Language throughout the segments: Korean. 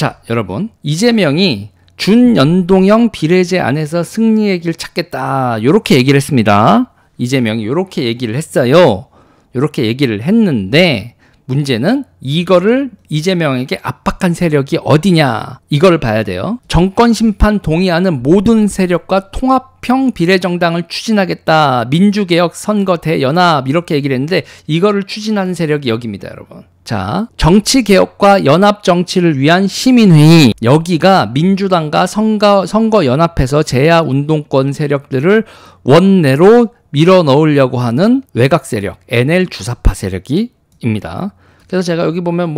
자, 여러분, 이재명이 준연동형 비례제 안에서 승리의 길 찾겠다, 요렇게 얘기를 했습니다. 이재명이 요렇게 얘기를 했어요. 요렇게 얘기를 했는데 문제는 이거를 이재명에게 압박한 세력이 어디냐, 이거를 봐야 돼요. 정권 심판 동의하는 모든 세력과 통합형 비례정당을 추진하겠다, 민주개혁 선거 대연합, 이렇게 얘기를 했는데 이거를 추진하는 세력이 여기입니다, 여러분. 자, 정치개혁과 연합정치를 위한 시민회의, 여기가 민주당과 선거연합해서 재야운동권 세력들을 원내로 밀어넣으려고 하는 외곽 세력, NL 주사파 세력입니다. 그래서 제가 여기 보면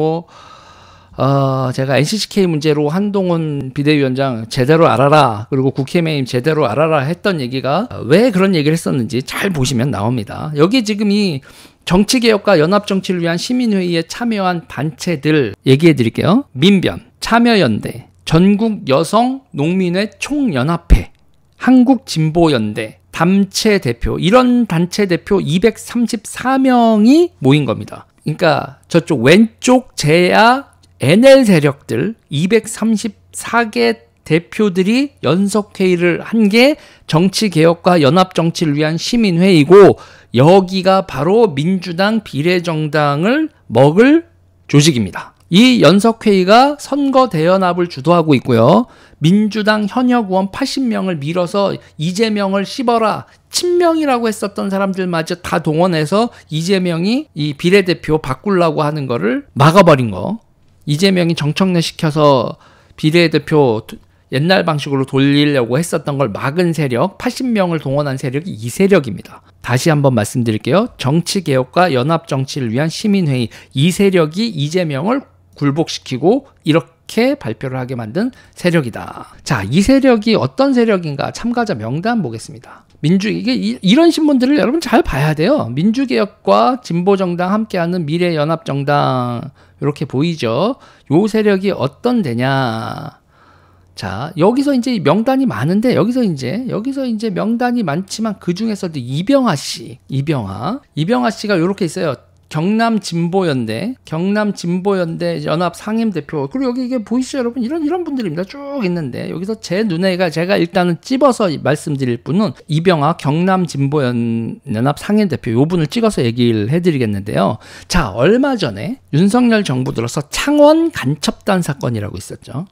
제가 NCCK 문제로 한동훈 비대위원장 제대로 알아라, 그리고 국힘의힘 제대로 알아라 했던 얘기가 왜 그런 얘기를 했었는지 잘 보시면 나옵니다. 여기 지금 이 정치개혁과 연합정치를 위한 시민회의에 참여한 단체들 얘기해 드릴게요. 민변, 참여연대, 전국여성농민회 총연합회, 한국진보연대, 담체 대표, 이런 단체 대표 234명이 모인 겁니다. 그러니까 저쪽 왼쪽 제야 NL 세력들 234개 대표들이 연석회의를 한 게 정치개혁과 연합정치를 위한 시민회의고, 여기가 바로 민주당 비례정당을 먹을 조직입니다. 이 연석회의가 선거 대연합을 주도하고 있고요. 민주당 현역 의원 80명을 밀어서 이재명을 씹어라, 친명이라고 했었던 사람들마저 다 동원해서 이재명이 이 비례대표 바꾸려고 하는 거를 막아버린 거. 이재명이 정청래 시켜서 비례대표 옛날 방식으로 돌리려고 했었던 걸 막은 세력, 80명을 동원한 세력이 이 세력입니다. 다시 한번 말씀드릴게요. 정치개혁과 연합정치를 위한 시민회의, 이 세력이 이재명을 굴복시키고 이렇게 발표를 하게 만든 세력이다. 자, 이 세력이 어떤 세력인가, 참가자 명단 보겠습니다. 이런 신문들을 여러분 잘 봐야 돼요. 민주개혁과 진보정당 함께하는 미래연합정당, 이렇게 보이죠. 요 세력이 어떤 데냐. 자, 여기서 이제 명단이 많은데, 여기서 이제 명단이 많지만 그 중에서도 이병하 씨가 요렇게 있어요. 경남진보연대 연합 상임대표. 그리고 여기 이게 보이시죠, 여러분? 이런 분들입니다. 쭉 있는데, 여기서 제 눈에가, 제가 일단은 찝어서 말씀드릴 분은 이병하 경남진보연합 상임대표, 요 분을 찍어서 얘기를 해드리겠는데요. 자, 얼마 전에 윤석열 정부 들어서 창원 간첩단 사건이라고 있었죠.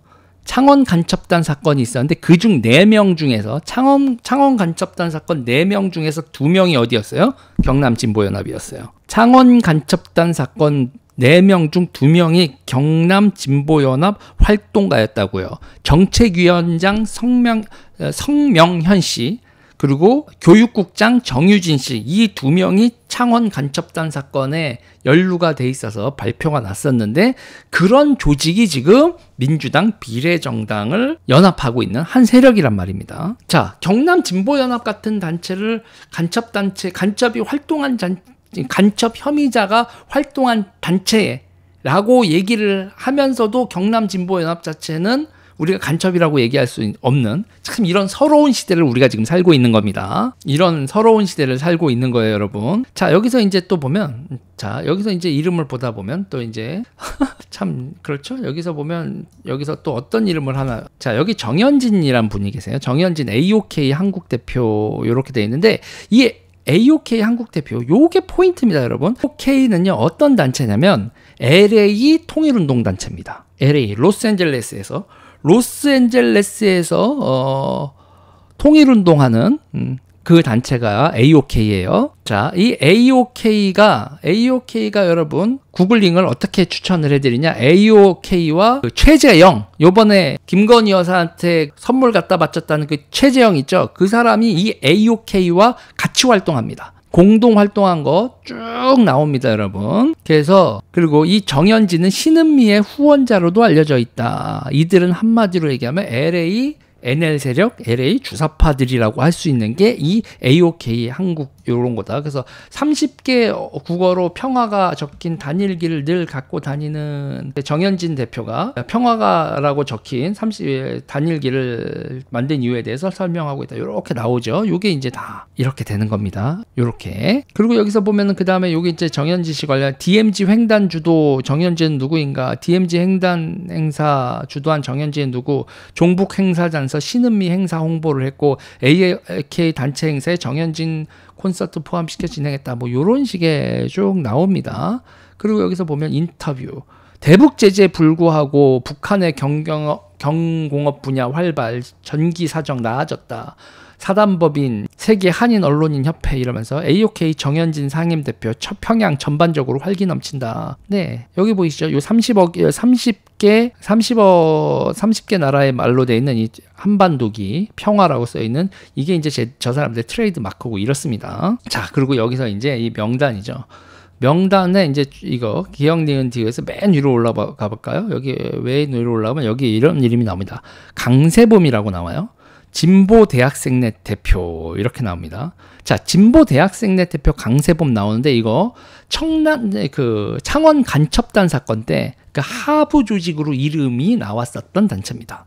창원 간첩단 사건이 있었는데 그중 4명 중에서 창원 간첩단 사건 4명 중에서 2명이 어디였어요? 경남진보연합이었어요. 창원 간첩단 사건 4명 중 2명이 경남진보연합 활동가였다고요. 정책위원장 성명현 씨, 그리고 교육국장 정유진 씨, 이 2명이 창원 간첩단 사건에 연루가 돼 있어서 발표가 났었는데, 그런 조직이 지금 민주당 비례정당을 연합하고 있는 한 세력이란 말입니다. 자, 경남진보연합 같은 단체를 간첩이 활동한 간첩 혐의자가 활동한 단체라고 얘기를 하면서도 경남진보연합 자체는 우리가 간첩이라고 얘기할 수 없는, 참 이런 서러운 시대를 우리가 지금 살고 있는 겁니다. 이런 서러운 시대를 살고 있는 거예요, 여러분. 자, 여기서 이제 또 보면, 여기서 이제 이름을 보다 보면 또 이제 참 그렇죠. 여기서 보면, 여기서 또 어떤 이름을 하나. 자, 여기 정현진이란 분이 계세요. 정현진 AOK 한국 대표, 요렇게 돼 있는데, 이 AOK 한국 대표, 요게 포인트입니다, 여러분. AOK는요, 어떤 단체냐면 LA 통일운동 단체입니다. LA, 로스앤젤레스에서 통일운동하는 그 단체가 AOK예요. 자, 이 AOK가 여러분 구글링을 어떻게 추천을 해드리냐? AOK와 그 최재영, 요번에 김건희 여사한테 선물 갖다 바쳤다는 그 최재영 있죠? 그 사람이 이 AOK와 같이 활동합니다. 공동 활동한 거 쭉 나옵니다, 여러분. 그리고 이 정현진은 신은미의 후원자로도 알려져 있다. 이들은 한마디로 얘기하면 NL 세력, LA 주사파들이라고 할 수 있는 게 이 AOK 한국 요런 거다. 그래서 30개 국어로 평화가 적힌 단일기를 늘 갖고 다니는 정현진 대표가 평화가라고 적힌 30의 단일기를 만든 이유에 대해서 설명하고 있다. 요렇게 나오죠. 요게 이제 다 이렇게 되는 겁니다. 요렇게. 그리고 여기서 보면은 그 다음에 요게 이제 정현진 씨 관련 DMZ 횡단 주도 정현진은 누구인가? DMZ 횡단 행사 주도한 정현진은 누구? 종북 행사장에서 신은미 행사 홍보를 했고 AOK 단체 행사에 정현진 콘서트 포함시켜 진행했다. 뭐 요런 식의 쭉 나옵니다. 그리고 여기서 보면 인터뷰. 대북 제재에 불구하고 북한의 경공업 분야 활발, 전기 사정 나아졌다. 사단법인, 세계 한인 언론인 협회 이러면서 AOK 정현진 상임대표 평양 전반적으로 활기 넘친다. 네, 여기 보이시죠? 요 30개 나라의 말로 돼 있는 이 한반도기 평화라고 써 있는 이게 이제 저 사람들의 트레이드 마크고 이렇습니다. 자, 그리고 여기서 이제 이 명단이죠. 명단에 이제 이거 기억 니은 뒤에서 맨 위로 올라가 볼까요? 여기 왜 위로 올라가면 여기 이런 이름이 나옵니다. 강세범이라고 나와요. 진보 대학생넷 대표 이렇게 나옵니다. 자, 진보 대학생넷 대표 강세범 나오는데 이거 창원 간첩단 사건 때 그 하부 조직으로 이름이 나왔었던 단체입니다.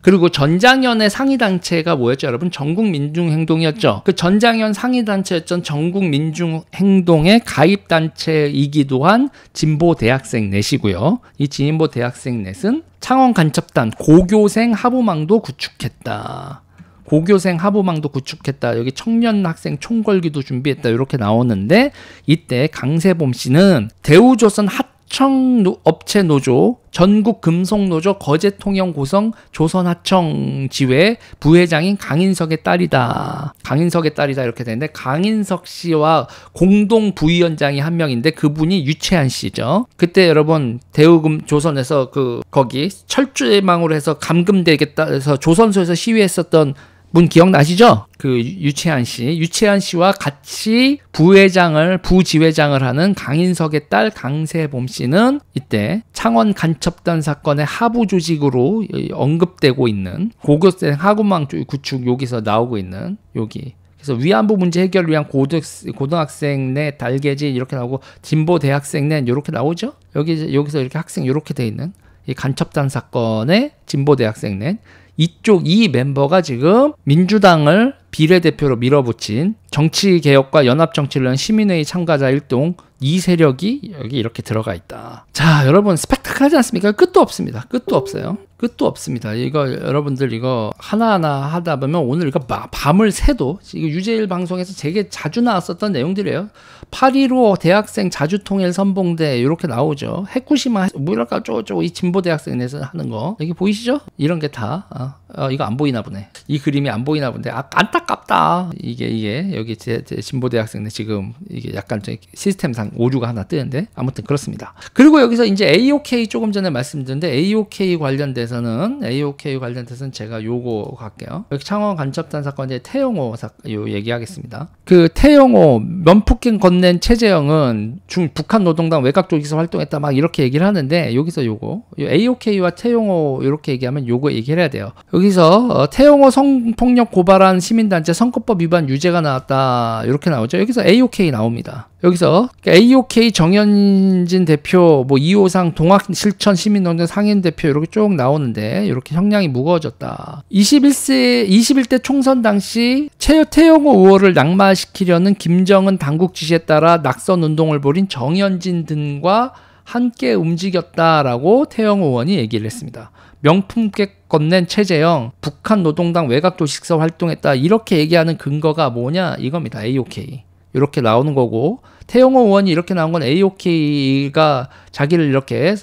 그리고 전장현의 상위단체가 뭐였죠, 여러분? 전국민중행동이었죠. 그 전장현 상위단체였던 전국민중행동의 가입단체이기도 한 진보대학생넷이고요. 이 진보대학생넷은 창원 간첩단 고교생 하부망도 구축했다. 고교생 하부망도 구축했다. 여기 청년 학생 총궐기도 준비했다. 이렇게 나오는데 이때 강세범 씨는 대우조선 하청업체 노조, 전국금속노조 거제통영 고성 조선하청지회 부회장인 강인석의 딸이다. 강인석의 딸이다 이렇게 되는데 강인석 씨와 공동 부위원장이 한 명인데 그분이 유채한 씨죠. 그때 여러분 대우금조선에서 거기 철조망으로 해서 감금되겠다 해서 조선소에서 시위했었던 분 기억나시죠? 그 유채한 씨와 같이 부지회장을 하는 강인석의 딸 강세범 씨는 이때 창원 간첩단 사건의 하부 조직으로 언급되고 있는 고교생 하구망 구축 여기서 나오고 있는 여기. 그래서 위안부 문제 해결을 위한 고등학생 내 달개지 이렇게 나오고 진보 대학생 내 이렇게 나오죠? 여기서 이렇게 학생 이렇게 돼 있는 이 간첩단 사건의 진보 대학생 넷. 이 멤버가 지금 민주당을 비례대표로 밀어붙인 정치개혁과 연합정치를 위한 시민회의 참가자 일동 이 세력이 여기 이렇게 들어가 있다. 자, 여러분 스펙타클하지 않습니까? 끝도 없습니다. 끝도 없어요. 끝도 없습니다. 이거 여러분들 이거 하나하나 하다 보면 오늘 이거 밤을 새도 이거 유재일 방송에서 되게 자주 나왔었던 내용들이에요. 8.15 대학생 자주통일 선봉대 이렇게 나오죠. 해쿠시마 뭐 이럴까 쪼쪼 이 진보 대학생에서 하는 거 여기 보이시죠? 이런 게 다 이거 안 보이나 보네. 이 그림이 안 보이나 본데 안타깝다. 이게 여기 제 진보 대학생네 지금 이게 약간 시스템상 오류가 하나 뜨는데 아무튼 그렇습니다. 그리고 여기서 이제 AOK 조금 전에 말씀드렸는데 AOK 관련돼서는 제가 요거 갈게요. 여기 창원 간첩단 사건의 태영호 요 얘기하겠습니다. 그 태영호 면폭행 건넨 최재형은 북한 노동당 외곽 조직에서 활동했다 막 이렇게 얘기를 하는데 여기서 요거 AOK와 태영호 이렇게 얘기하면 요거 얘기를 해야 돼요. 여기서 태영호 성폭력 고발한 시민단체 선거법 위반 유죄가 나왔다 이렇게 나오죠. 여기서 AOK 나옵니다. 여기서 AOK 정현진 대표, 뭐 이호상 동학실천 시민운동 상임대표 이렇게 쭉 나오는데 이렇게 형량이 무거워졌다. 21대 총선 당시 태영호 의원을 낙마시키려는 김정은 당국 지시에 따라 낙선 운동을 벌인 정현진 등과 함께 움직였다라고 태영호 의원이 얘기를 했습니다. 명품객 건넨 최재형, 북한 노동당 외곽 조직에서 활동했다 이렇게 얘기하는 근거가 뭐냐 이겁니다. AOK. 이렇게 나오는 거고 태영호 의원이 이렇게 나온 건 AOK가 자기를 이렇게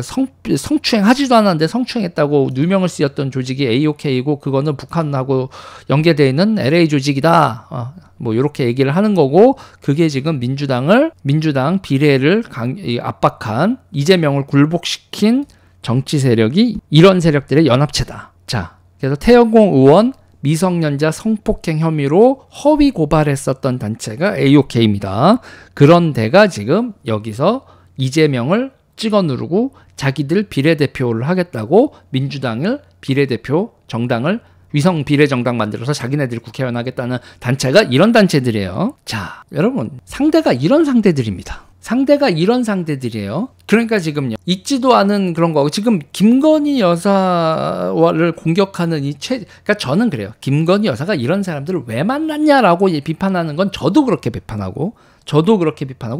성추행하지도 않았는데 성추행했다고 누명을 쓰였던 조직이 AOK이고 그거는 북한하고 연계되어 있는 LA 조직이다. 뭐 이렇게 얘기를 하는 거고 그게 지금 민주당 비례를 압박한 이재명을 굴복시킨 정치 세력이 이런 세력들의 연합체다. 자, 그래서 태영호 의원 미성년자 성폭행 혐의로 허위 고발했었던 단체가 AOK입니다. 그런 데가 지금 여기서 이재명을 찍어 누르고 자기들 비례대표를 하겠다고 민주당을 비례대표 정당을 위성 비례정당 만들어서 자기네들이 국회의원 하겠다는 단체가 이런 단체들이에요. 자, 여러분, 상대가 이런 상대들입니다. 상대가 이런 상대들이에요. 그러니까 지금요, 있지도 않은 그런 거고, 지금 김건희 여사를 공격하는 그러니까 저는 그래요. 김건희 여사가 이런 사람들을 왜 만났냐라고 비판하는 건 저도 그렇게 비판하고,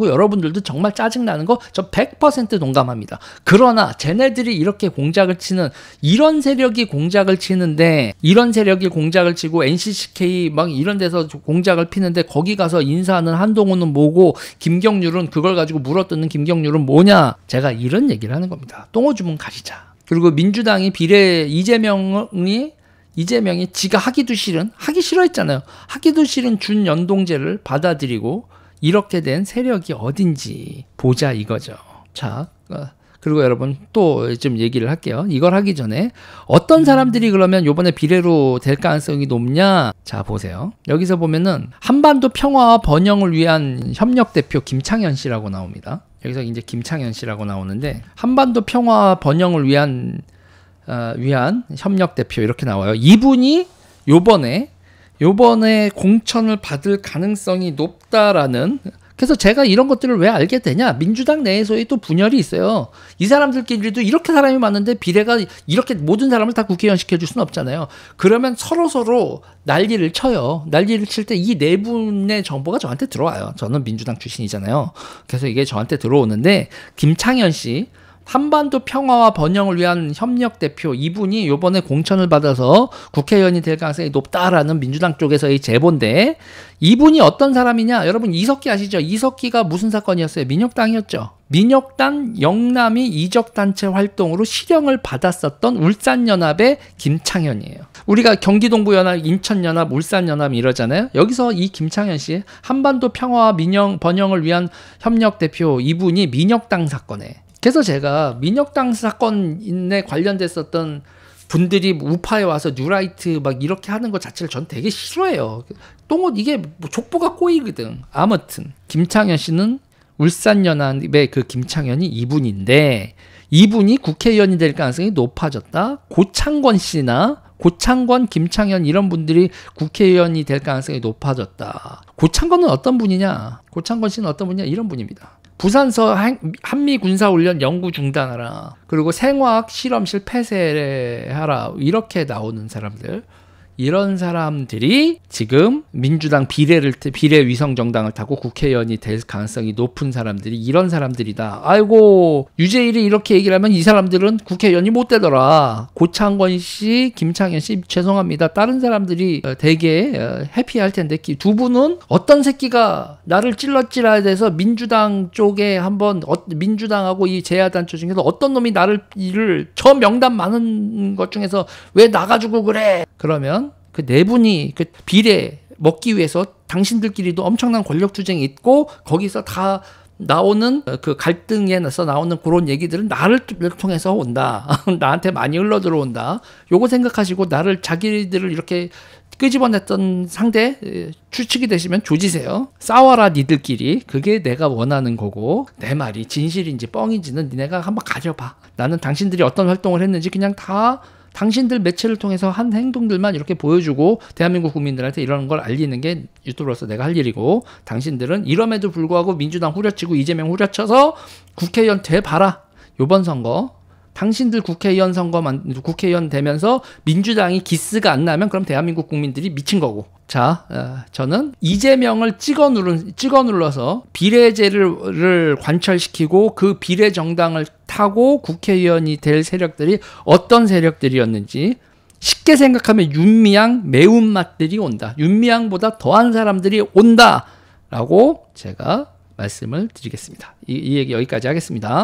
여러분들도 정말 짜증나는 거 저 100% 동감합니다. 그러나 쟤네들이 이렇게 공작을 치는, 이런 세력이 공작을 치는데, 이런 세력이 공작을 치고 NCCK 막 이런 데서 공작을 피는데 거기 가서 인사하는 한동훈은 뭐고 김경률은, 그걸 가지고 물어뜯는 김경률은 뭐냐, 제가 이런 얘기를 하는 겁니다. 똥오줌은 가리자. 그리고 민주당이 이재명이 지가 하기 싫어했잖아요. 하기도 싫은 준연동제를 받아들이고 이렇게 된 세력이 어딘지 보자 이거죠. 자, 그리고 여러분 또 좀 얘기를 할게요. 이걸 하기 전에 어떤 사람들이 그러면 이번에 비례로 될 가능성이 높냐? 자, 보세요. 여기서 보면은 한반도 평화와 번영을 위한 협력대표 김창현 씨라고 나옵니다. 여기서 이제 김창현 씨라고 나오는데, 한반도 평화와 번영을 위한 협력대표 이렇게 나와요. 이분이 요번에 공천을 받을 가능성이 높다라는. 그래서 제가 이런 것들을 왜 알게 되냐, 민주당 내에서의 또 분열이 있어요. 이 사람들끼리도 이렇게 사람이 많은데 비례가 이렇게 모든 사람을 다 국회의원 시켜줄 수는 없잖아요. 그러면 서로 난리를 쳐요. 난리를 칠 때 이 네 분의 정보가 저한테 들어와요. 저는 민주당 출신이잖아요. 그래서 이게 저한테 들어오는데, 김창현 씨, 한반도 평화와 번영을 위한 협력대표, 이분이 이번에 공천을 받아서 국회의원이 될 가능성이 높다라는 민주당 쪽에서의 제보인데, 이분이 어떤 사람이냐? 여러분 이석기 아시죠? 이석기가 무슨 사건이었어요? 민혁당이었죠. 민혁당 영남이 이적단체 활동으로 실형을 받았었던 울산연합의 김창현이에요. 우리가 경기동부연합, 인천연합, 울산연합 이러잖아요. 여기서 이 김창현 씨, 한반도 평화와 번영을 위한 협력대표, 이분이 민혁당 사건에, 그래서 제가 민혁당 사건에 관련됐었던 분들이 우파에 와서 뉴라이트 막 이렇게 하는 것 자체를 전 되게 싫어해요. 이게 족보가 꼬이거든. 아무튼 김창현 씨는 울산연합의 그 김창현이 이분인데, 이분이 국회의원이 될 가능성이 높아졌다. 고창권, 김창현 이런 분들이 국회의원이 될 가능성이 높아졌다. 고창권은 어떤 분이냐? 고창권 씨는 어떤 분이냐? 이런 분입니다. 부산서 한미군사훈련 연구 중단하라. 그리고 생화학 실험실 폐쇄하라. 이렇게 나오는 사람들. 이런 사람들이 지금 민주당 비례 위성정당을 타고 국회의원이 될 가능성이 높은 사람들이 이런 사람들이다. 아이고, 유재일이 이렇게 얘기를 하면 이 사람들은 국회의원이 못 되더라. 고창권 씨, 김창현 씨 죄송합니다. 다른 사람들이 되게 해피할 텐데, 두 분은 어떤 새끼가 나를 찔러야 돼서 민주당 쪽에 한번, 민주당하고 이 제야단체 중에서 어떤 놈이 저 명단 많은 것 중에서 왜 나가지고 그래? 그러면 그 네 분이 그 비례 먹기 위해서 당신들끼리도 엄청난 권력 투쟁이 있고, 거기서 다 나오는 그 갈등에서 나오는 그런 얘기들은 나를 통해서 온다. 나한테 많이 흘러 들어온다. 요거 생각하시고 자기들을 이렇게 끄집어냈던 상대 추측이 되시면 조지세요. 싸워라 니들끼리. 그게 내가 원하는 거고, 내 말이 진실인지 뻥인지는 니네가 한번 가려봐. 나는 당신들이 어떤 활동을 했는지 그냥 다 당신들 매체를 통해서 한 행동들만 이렇게 보여주고 대한민국 국민들한테 이런 걸 알리는 게 유튜브로서 내가 할 일이고, 당신들은 이럼에도 불구하고 민주당 후려치고 이재명 후려쳐서 국회의원 돼봐라. 요번 선거 당신들 국회의원 되면서 민주당이 기스가 안 나면 그럼 대한민국 국민들이 미친 거고. 자, 저는 이재명을 찍어 눌러서 비례제를 관철시키고 그 비례 정당을 타고 국회의원이 될 세력들이 어떤 세력들이었는지 쉽게 생각하면 윤미향 매운맛들이 온다. 윤미향보다 더한 사람들이 온다라고 제가 말씀을 드리겠습니다. 이 얘기 여기까지 하겠습니다.